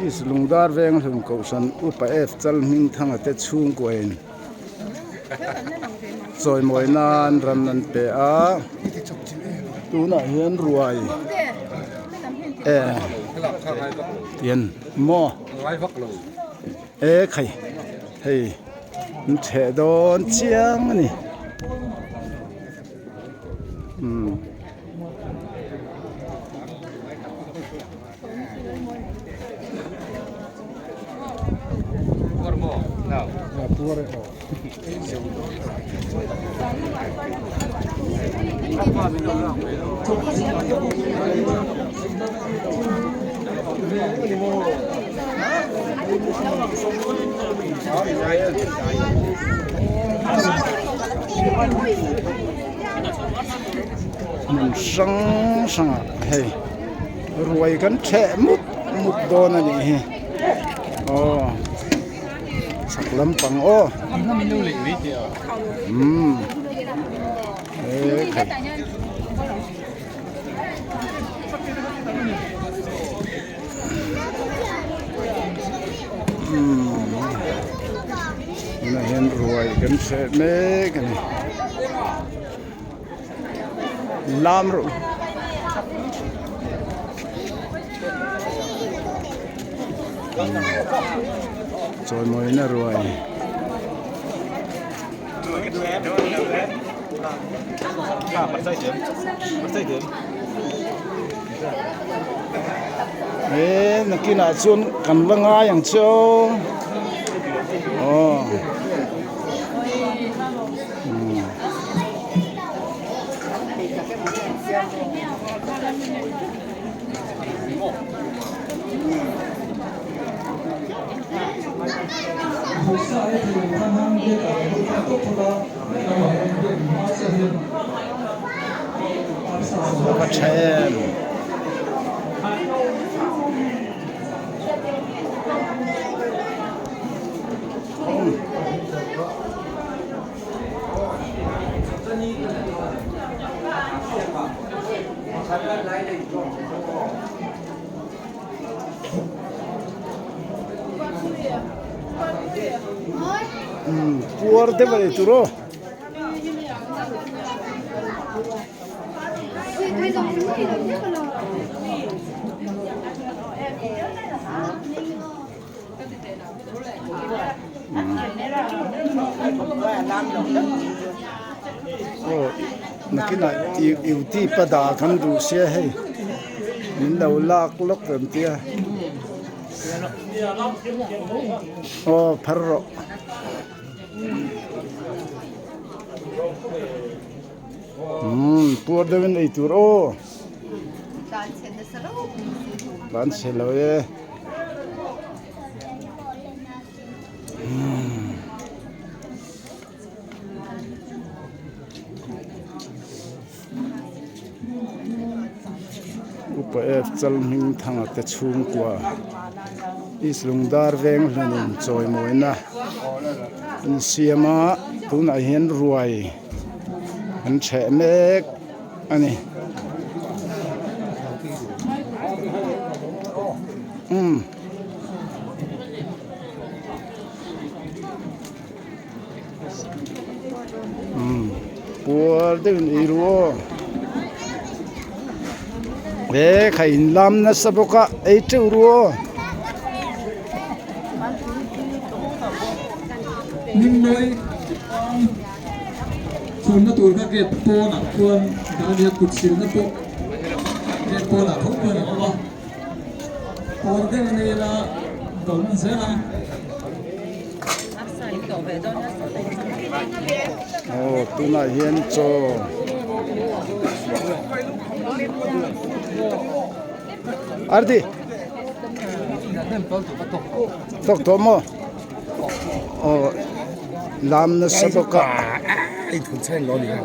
is lungdar veng hlum ko san upa f chal ming thanga te chung koin choi moi nan ran nan pe a tu na hian ruai tiền mo khai hey che don chiang ni mình sang sang hey ruồi kan che mút mút don ani sak lampang khai nó hiện rồi cần sẽ mấy cái này làm rồi rồi mới nó rồi ê nó kia là chuôn cần văng aiอย่างchâu bắt chen puarte vale turo nó cái này yêu ti bắt đà khăn đủ xe hay mình đầu lạc lóc làm tia phật rồi tua đây bên này tụi ô bán xe lối upa f chal ming thanga te chung kwa is lungdar veng hlenin choi moina in siama tuna hian ruai an che mek ani puar de ni ro khai lam na saboka ei chu ro nim noi chun na tur ka get po na kun da ni kut sil na po get po na thok na ba por de ni la don se na tu na hian cho ardi tok tomo lam na saboka ai thun chen lo ni ha